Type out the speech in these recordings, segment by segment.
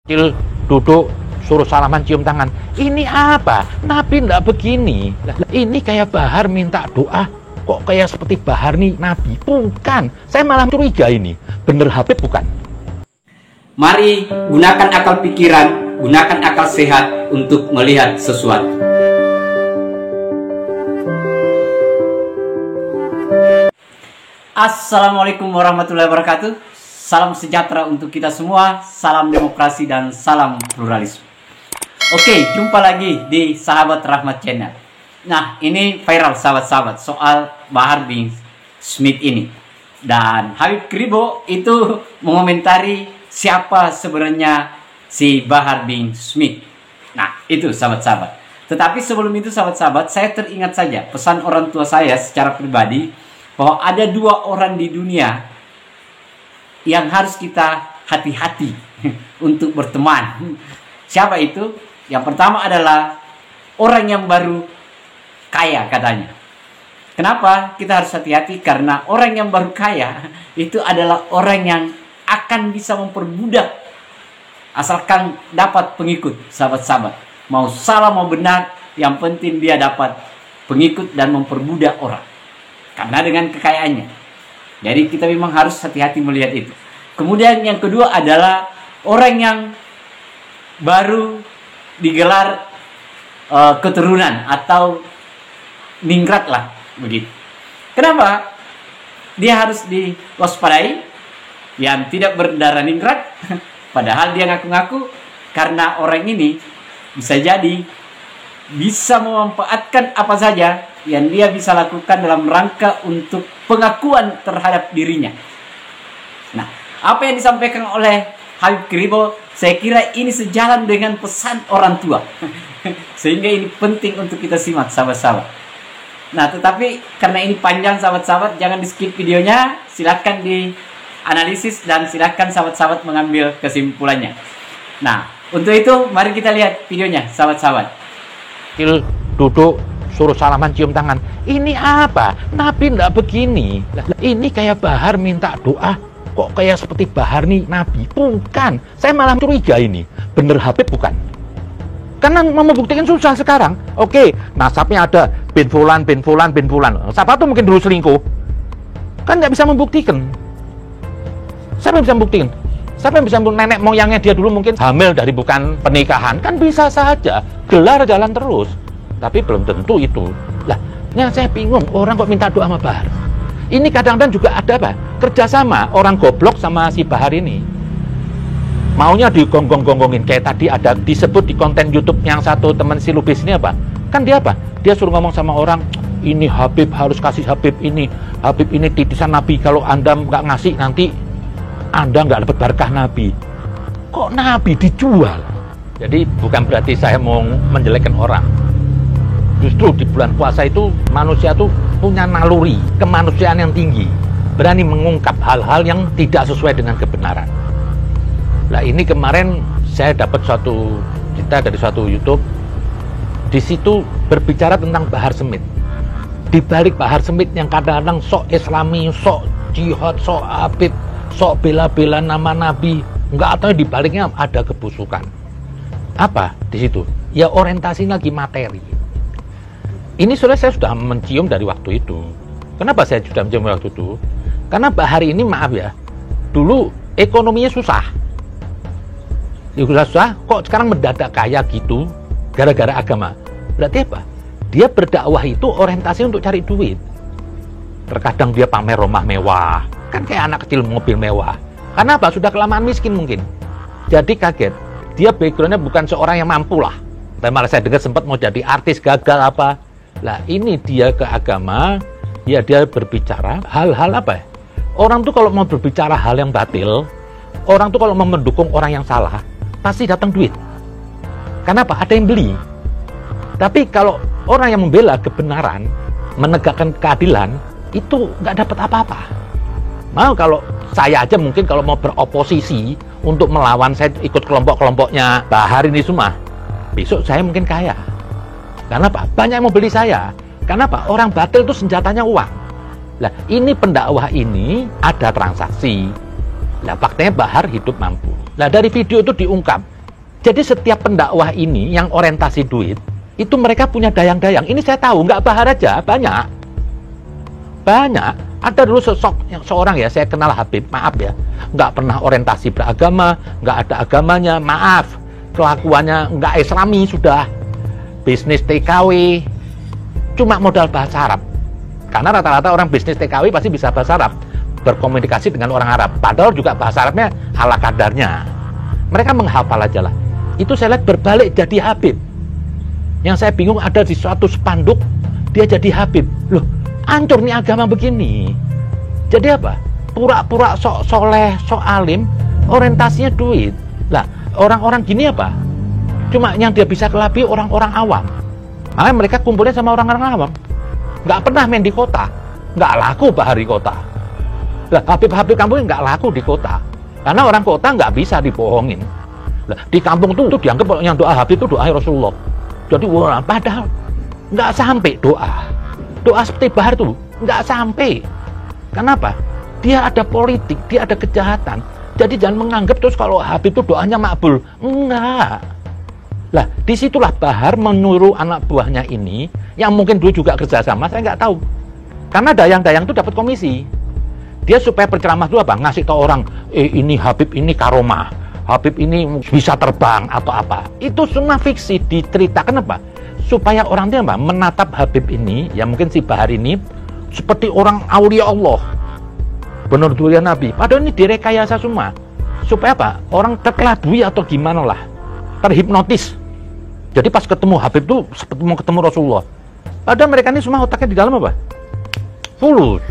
Kecil duduk suruh salaman cium tangan. Ini apa? Nabi ndak begini. Ini kayak Bahar minta doa. Kok kayak seperti Bahar nih Nabi? Bukan. Saya malah curiga ini. Bener Habib bukan? Mari gunakan akal pikiran, gunakan akal sehat untuk melihat sesuatu. Assalamualaikum warahmatullahi wabarakatuh. Salam sejahtera untuk kita semua, salam demokrasi dan salam pluralisme. Oke, jumpa lagi di Sahabat Rahmat Channel. Nah, ini viral sahabat-sahabat soal Bahar bin Smith ini. Dan Habib Kribo itu mengomentari siapa sebenarnya si Bahar bin Smith. Nah, itu sahabat-sahabat. Tetapi sebelum itu sahabat-sahabat, saya teringat saja pesan orang tua saya secara pribadi bahwa ada dua orang di dunia yang harus kita hati-hati untuk berteman. Siapa itu? Yang pertama adalah orang yang baru kaya katanya. Kenapa kita harus hati-hati? Karena orang yang baru kaya itu adalah orang yang akan bisa memperbudak asalkan dapat pengikut, sahabat-sahabat. Mau salah mau benar, yang penting dia dapat pengikut dan memperbudak orang. Karena dengan kekayaannya. Jadi kita memang harus hati-hati melihat itu. Kemudian yang kedua adalah orang yang baru digelar keturunan atau ningrat lah begitu. Kenapa? Dia harus diwaspadai yang tidak berdarah ningrat. Padahal dia ngaku-ngaku karena orang ini bisa jadi bisa memanfaatkan apa saja yang dia bisa lakukan dalam rangka untuk pengakuan terhadap dirinya. Nah, apa yang disampaikan oleh Habib Kribo, saya kira ini sejalan dengan pesan orang tua. Sehingga ini penting untuk kita simak, sahabat-sahabat. Nah, tetapi karena ini panjang, sahabat-sahabat, jangan di skip videonya. Silakan dianalisis dan silakan sahabat-sahabat mengambil kesimpulannya. Nah, untuk itu mari kita lihat videonya, sahabat-sahabat. Kecil duduk suruh salaman cium tangan. Ini apa? Nabi ndak begini. Ini kayak Bahar minta doa. Kok kayak seperti Bahar nih Nabi? Bukan. Saya malah curiga ini. Bener Habib bukan? Karena mau membuktikan susah sekarang. Oke, nasabnya ada bin Fulan, bin Fulan, bin Fulan. Siapa tuh mungkin dulu selingkuh? Kan nggak bisa membuktikan. Siapa yang bisa membuktikan? Siapa yang bisa membuktikan nenek moyangnya dia dulu mungkin hamil dari bukan pernikahan? Kan bisa saja. Gelar jalan terus. Tapi belum tentu itu. Lah, yang saya bingung, orang kok minta doa sama Bahar? Ini kadang-kadang juga ada apa? Kerjasama orang goblok sama si Bahar ini. Maunya digonggong-gonggongin. Kayak tadi ada disebut di konten YouTube yang satu teman si Lubis ini apa? Kan dia apa? Dia suruh ngomong sama orang, ini Habib harus kasih Habib ini. Habib ini titisan Nabi. Kalau Anda nggak ngasih nanti Anda nggak dapat berkah Nabi. Kok Nabi dijual? Jadi bukan berarti saya mau menjelekkan orang. Justru di bulan puasa itu manusia tuh punya naluri kemanusiaan yang tinggi, berani mengungkap hal-hal yang tidak sesuai dengan kebenaran. Nah, ini kemarin saya dapat suatu cerita dari suatu YouTube. Di situ berbicara tentang Bahar Smith. Di balik Bahar Smith yang kadang-kadang sok Islami, sok jihad, sok Habib, sok bela-bela nama Nabi, nggak tahu di baliknya ada kebusukan. Apa di situ? Ya orientasinya lagi materi. Ini saya sudah mencium dari waktu itu. Kenapa saya sudah mencium waktu itu? Karena Bahar ini maaf ya, dulu ekonominya susah. Susah, kok sekarang mendadak kaya gitu gara-gara agama. Berarti apa? Dia berdakwah itu orientasi untuk cari duit. Terkadang dia pamer rumah mewah, kan kayak anak kecil mobil mewah. Karena apa? Sudah kelamaan miskin mungkin. Jadi kaget. Dia backgroundnya bukan seorang yang mampu lah. Dan malah saya dengar sempat mau jadi artis, gagal apa. Lah ini dia ke agama, ya dia berbicara hal-hal apa ya? Orang tuh kalau mau berbicara hal yang batil, orang tuh kalau mau mendukung orang yang salah, pasti datang duit. Kenapa? Ada yang beli. Tapi kalau orang yang membela kebenaran, menegakkan keadilan, itu nggak dapat apa-apa. Mau kalau saya aja mungkin kalau mau beroposisi untuk melawan, saya ikut kelompok-kelompoknya Bahar ini semua, besok saya mungkin kaya. Karena apa? Banyak yang mau beli saya. Karena apa? Orang batil itu senjatanya uang. Lah, ini pendakwah ini ada transaksi. Lah, faktanya Bahar hidup mampu. Nah, dari video itu diungkap Jadi setiap pendakwah ini yang orientasi duit, itu mereka punya dayang-dayang. Ini saya tahu, nggak Bahar aja, banyak. Banyak. Ada dulu seorang ya, saya kenal Habib, maaf ya, nggak pernah orientasi beragama, nggak ada agamanya, maaf. Kelakuannya nggak islami sudah. Bisnis TKW, cuma modal bahasa Arab. Karena rata-rata orang bisnis TKW pasti bisa bahasa Arab, berkomunikasi dengan orang Arab. Padahal juga bahasa Arabnya ala kadarnya. Mereka menghafal aja lah. Itu saya lihat berbalik jadi Habib. Yang saya bingung ada di suatu spanduk, dia jadi Habib. Loh, hancur nih agama begini. Jadi apa? Pura-pura sok soleh, sok alim, orientasinya duit. Lah, orang-orang gini apa? Cuma yang dia bisa kelabui orang-orang awam. Makanya mereka kumpulnya sama orang-orang awam. Nggak pernah main di kota. Nggak laku bahar di kota. Lah, Habib-Habib kampung nggak laku di kota. Karena orang kota nggak bisa dibohongin. Lah, di kampung tuh dianggap yang doa Habib itu doa Rasulullah. Jadi wah, padahal nggak sampai doa. Doa seperti bahar tuh nggak sampai. Kenapa? Dia ada politik, dia ada kejahatan. Jadi jangan menganggap terus kalau Habib itu doanya makbul. Enggak. Lah, disitulah Bahar menyuruh anak buahnya ini, yang mungkin dulu juga kerjasama, saya nggak tahu. Karena dayang-dayang itu dapat komisi. Dia supaya berceramah dulu apa? Ngasih tahu orang, ini Habib ini karomah, Habib ini bisa terbang atau apa. Itu semua fiksi, diceritakan apa? Supaya orang dia apa? Menatap Habib ini, ya mungkin si Bahar ini, seperti orang aulia Allah. Benar durian Nabi. Padahal ini direkayasa semua. Supaya apa? Orang terkelabui atau gimana lah. Terhipnotis. Jadi pas ketemu Habib tuh seperti mau ketemu Rasulullah. Padahal mereka ini semua otaknya di dalam apa? Fulus.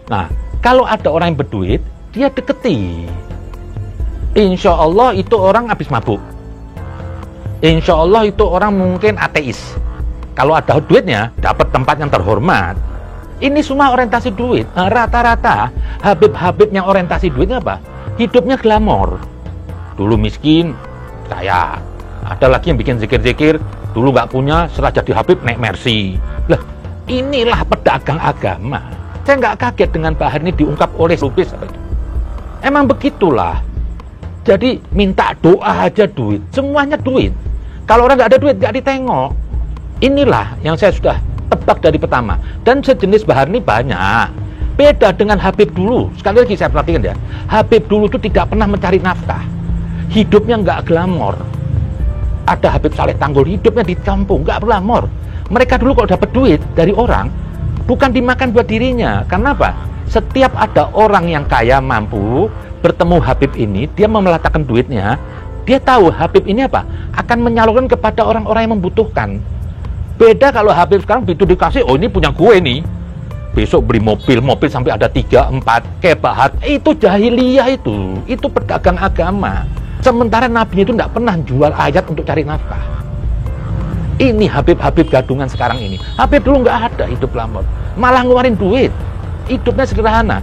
Nah, kalau ada orang yang berduit, dia deketi. Insya Allah itu orang habis mabuk. Insya Allah itu orang mungkin ateis. Kalau ada duitnya, dapat tempat yang terhormat. Ini semua orientasi duit. Nah, rata-rata Habib-Habib yang orientasi duitnya apa? Hidupnya glamor. Dulu miskin, kaya. Ada lagi yang bikin zikir-zikir, dulu nggak punya, setelah jadi Habib naik Mercy. Lah, inilah pedagang agama. Saya nggak kaget dengan Bahar ini diungkap oleh Lubis. Emang begitulah. Jadi minta doa aja duit, semuanya duit. Kalau orang nggak ada duit, nggak ditengok. Inilah yang saya sudah tebak dari pertama. Dan sejenis Bahar ini banyak. Beda dengan Habib dulu. Sekali lagi saya perhatikan ya. Habib dulu itu tidak pernah mencari nafkah. Hidupnya nggak glamor. Ada Habib Saleh Tanggul, hidupnya di kampung, nggak glamor. Mereka dulu kalau dapat duit dari orang, bukan dimakan buat dirinya. Karena apa? Setiap ada orang yang kaya, mampu, bertemu Habib ini, dia meletakkan duitnya, dia tahu Habib ini apa? Akan menyalurkan kepada orang-orang yang membutuhkan. Beda kalau Habib sekarang begitu dikasih, oh ini punya gue nih. Besok beli mobil sampai ada 3, 4, kayak Bahar. Itu jahiliyah itu pedagang agama. Sementara Nabi itu tidak pernah jual ayat untuk cari nafkah. Ini Habib-Habib gadungan sekarang ini. Habib dulu nggak ada hidup glamor. Malah ngeluarin duit. Hidupnya sederhana.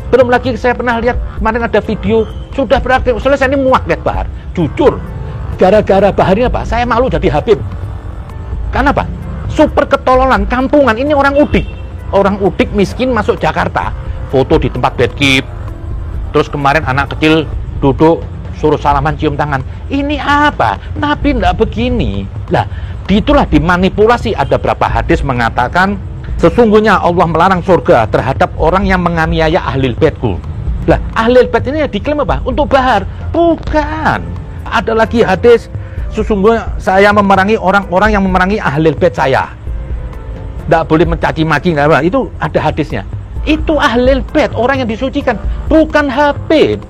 Belum lagi saya pernah lihat kemarin ada video, sudah berakhir. Soalnya saya ini muak lihat Bahar. Jujur. Gara-gara Bahar ini apa? Saya malu jadi Habib. Karena apa? Super ketololan, kampungan. Ini orang Udik. Orang Udik miskin masuk Jakarta. Foto di tempat bedkip. Terus kemarin anak kecil duduk, suruh salaman cium tangan. Ini apa? Nabi enggak begini. Lah, itulah dimanipulasi. Ada berapa hadis mengatakan sesungguhnya Allah melarang surga terhadap orang yang menganiaya ahlil baitku. Lah, ahlil bait ini diklaim apa? Untuk Bahar. Bukan. Ada lagi hadis, sesungguhnya saya memerangi orang-orang yang memerangi ahlil bait saya. Enggak boleh mencaci maki, enggak apa. Itu ada hadisnya. Itu ahlil bait, orang yang disucikan, bukan Habib.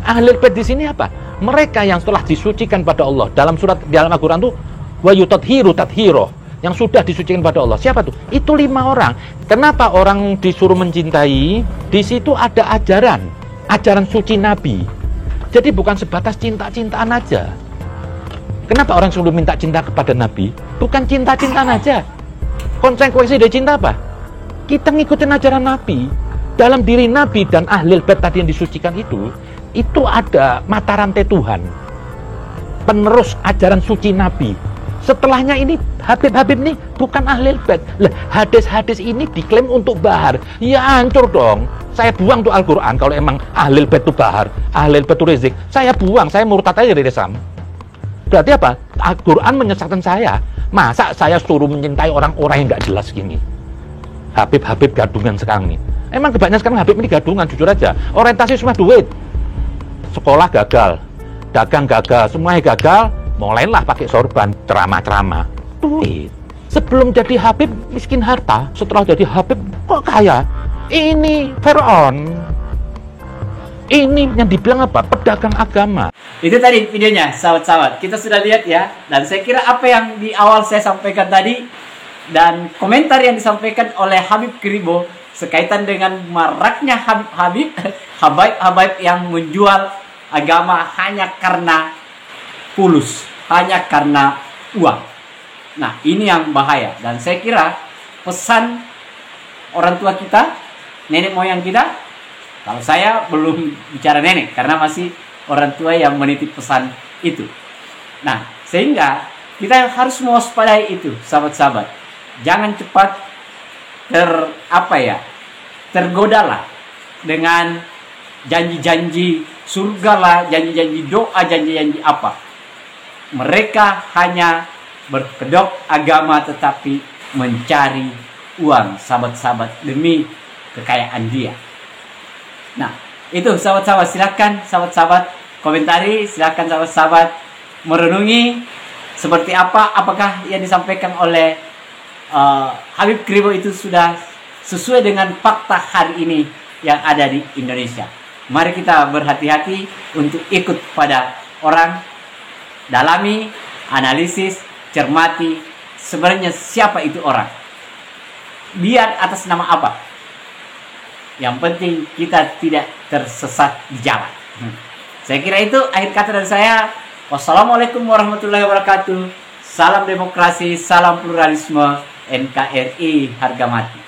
Ahlul bait di sini apa? Mereka yang telah disucikan pada Allah. Dalam surat di dalam Al-Qur'an tuh wa yutadhiru tadhiro, yang sudah disucikan pada Allah. Siapa tuh? Itu 5 orang. Kenapa orang disuruh mencintai? Di situ ada ajaran suci Nabi. Jadi bukan sebatas cinta-cintaan aja. Kenapa orang selalu minta cinta kepada Nabi? Bukan cinta-cintaan aja. Konsekuensi dari cinta apa? Kita ngikutin ajaran Nabi. Dalam diri Nabi dan ahlul bait tadi yang disucikan itu ada mata rantai Tuhan, penerus ajaran suci Nabi. Setelahnya ini Habib-Habib ini bukan ahlul bait. Lah, hadis-hadis ini diklaim untuk Bahar. Ya hancur dong. Saya buang tuh Al-Qur'an kalau emang ahlul bait itu Bahar, ahlul bait itu Rizik. Saya buang, saya murtad aja dari Islam. Berarti apa? Al-Quran menyesatkan saya. Masa saya suruh mencintai orang-orang yang nggak jelas gini? Habib-habib gadungan sekarang nih. Emang kebanyakan sekarang Habib ini gadungan, jujur aja. Orientasi semua duit. Sekolah gagal, dagang gagal, semuanya gagal. Mulailah pakai sorban, ceramah-ceramah. Duit. Sebelum jadi Habib miskin harta, setelah jadi Habib kok kaya? Ini Firaun. Ini yang dibilang apa? Pedagang agama. Itu tadi videonya, sahabat-sahabat. Kita sudah lihat ya. Dan saya kira apa yang di awal saya sampaikan tadi dan komentar yang disampaikan oleh Habib Kribo sekaitan dengan maraknya Habaib yang menjual agama hanya karena fulus, hanya karena uang. Nah, ini yang bahaya. Dan saya kira pesan orang tua kita, nenek moyang kita, kalau saya belum bicara nenek, karena masih orang tua yang menitip pesan itu. Nah, sehingga kita harus mewaspadai itu, sahabat-sahabat. Jangan cepat tergodalah dengan janji-janji surga lah, janji-janji doa, janji-janji apa. Mereka hanya berkedok agama tetapi mencari uang, sahabat-sahabat, demi kekayaan dia. Nah, itu sahabat-sahabat, silakan sahabat-sahabat komentari, silakan sahabat-sahabat merenungi seperti apa, apakah yang disampaikan oleh Habib Kribo itu sudah sesuai dengan fakta hari ini yang ada di Indonesia. Mari kita berhati-hati untuk ikut pada orang, dalami, analisis, cermati sebenarnya siapa itu orang, biar atas nama apa. Yang penting kita tidak tersesat di jalan. Saya kira itu akhir kata dari saya. Wassalamualaikum warahmatullahi wabarakatuh. Salam demokrasi, salam pluralisme, NKRI harga mati.